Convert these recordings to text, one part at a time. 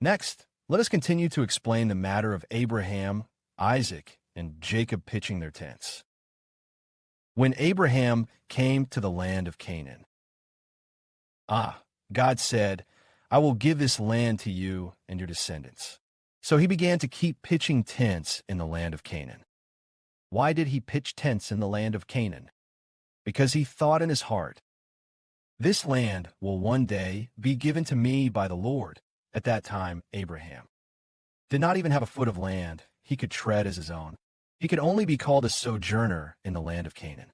Next, let us continue to explain the matter of Abraham, Isaac, and Jacob pitching their tents. When Abraham came to the land of Canaan, God said, "I will give this land to you and your descendants." So he began to keep pitching tents in the land of Canaan. Why did he pitch tents in the land of Canaan? Because he thought in his heart, "This land will one day be given to me by the Lord." At that time, Abraham did not even have a foot of land he could tread as his own. He could only be called a sojourner in the land of Canaan.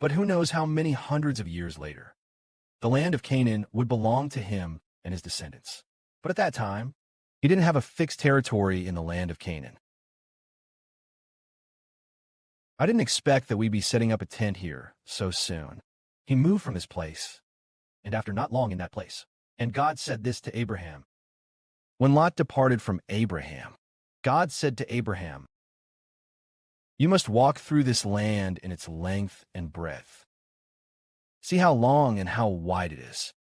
But who knows how many hundreds of years later, the land of Canaan would belong to him and his descendants. But at that time, he didn't have a fixed territory in the land of Canaan. I didn't expect that we'd be setting up a tent here so soon. He moved from his place, and after not long in that place, and God said this to Abraham. When Lot departed from Abraham, God said to Abraham, "You must walk through this land in its length and breadth. See how long and how wide it is,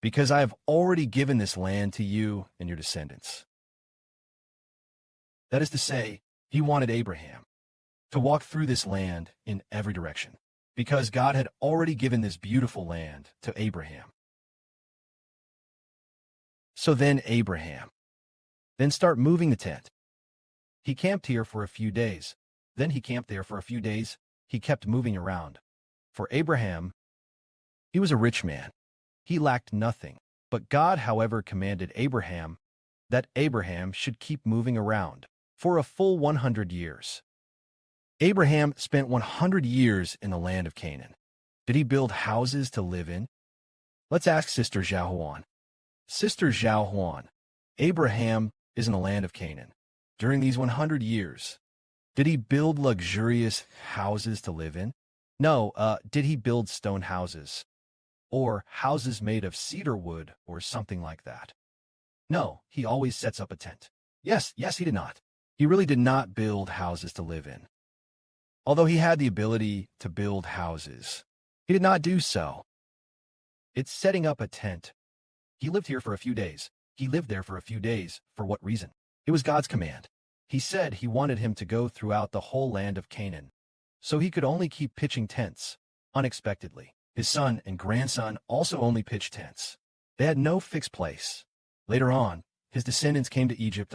because I have already given this land to you and your descendants." That is to say, he wanted Abraham to walk through this land in every direction, because God had already given this beautiful land to Abraham. So then Abraham start moving the tent. He camped here for a few days. Then he camped there for a few days. He kept moving around. For Abraham, he was a rich man. He lacked nothing. But God, however, commanded Abraham that Abraham should keep moving around for a full 100 years. Abraham spent 100 years in the land of Canaan. Did he build houses to live in? Let's ask Sister Zhao Huan. Sister Zhao Huan, Abraham is in the land of Canaan. During these 100 years, did he build luxurious houses to live in? No, did he build stone houses? Or houses made of cedar wood or something like that? No, he always sets up a tent. Yes, he did not. He really did not build houses to live in. Although he had the ability to build houses, he did not do so. It's setting up a tent. He lived here for a few days. He lived there for a few days. For what reason? It was God's command. He said he wanted him to go throughout the whole land of Canaan, so he could only keep pitching tents. Unexpectedly, his son and grandson also only pitched tents. They had no fixed place. Later on, his descendants came to Egypt.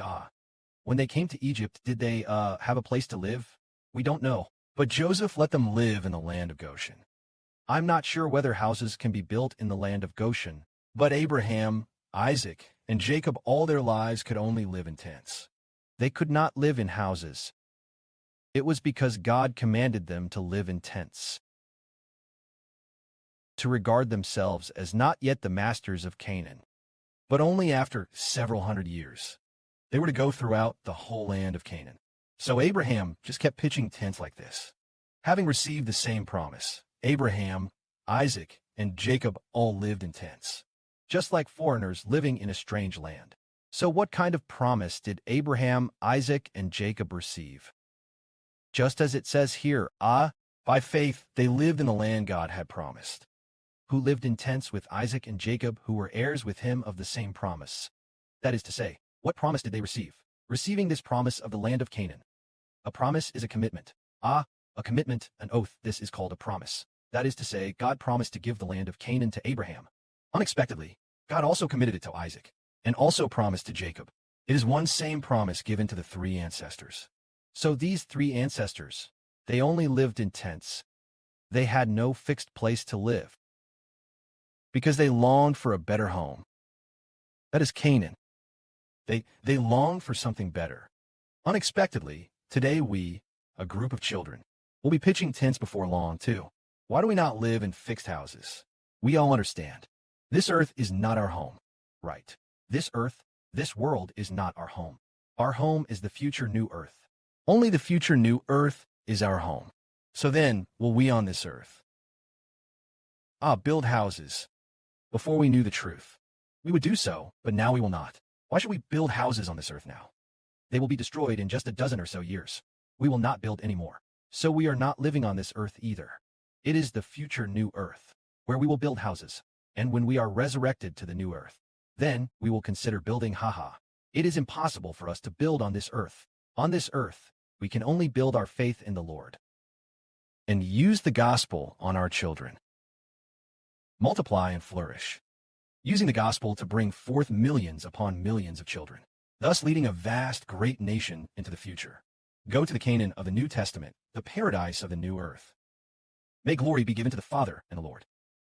When they came to Egypt, did they have a place to live? We don't know. But Joseph let them live in the land of Goshen. I'm not sure whether houses can be built in the land of Goshen, but Abraham, Isaac, and Jacob all their lives could only live in tents. They could not live in houses. It was because God commanded them to live in tents, to regard themselves as not yet the masters of Canaan, but only after several hundred years. They were to go throughout the whole land of Canaan. So Abraham just kept pitching tents like this. Having received the same promise, Abraham, Isaac, and Jacob all lived in tents, just like foreigners living in a strange land. So what kind of promise did Abraham, Isaac, and Jacob receive? Just as it says here, by faith they lived in the land God had promised. Who lived in tents with Isaac and Jacob, who were heirs with him of the same promise. That is to say, what promise did they receive? Receiving this promise of the land of Canaan. A promise is a commitment. A commitment, an oath, this is called a promise. That is to say, God promised to give the land of Canaan to Abraham. Unexpectedly, God also committed it to Isaac, and also promised to Jacob. It is one same promise given to the three ancestors. So these three ancestors, they only lived in tents. They had no fixed place to live, because they longed for a better home. That is Canaan. They longed for something better. Unexpectedly, today we, a group of children, will be pitching tents before long too. Why do we not live in fixed houses? We all understand. This earth is not our home. Right. This earth, this world is not our home. Our home is the future new earth. Only the future new earth is our home. So then, will we on this earth build houses? Before we knew the truth, we would do so, but now we will not. Why should we build houses on this earth now? They will be destroyed in just a dozen or so years. We will not build anymore. So we are not living on this earth either. It is the future new earth, where we will build houses. And when we are resurrected to the new earth, Then we will consider building. Haha. It is impossible for us to build on this earth. On this earth, we can only build our faith in the Lord and use the gospel on our children. Multiply and flourish, using the gospel to bring forth millions upon millions of children, thus leading a vast, great nation into the future. Go to the Canaan of the New Testament, the paradise of the new earth. May glory be given to the Father and the Lord.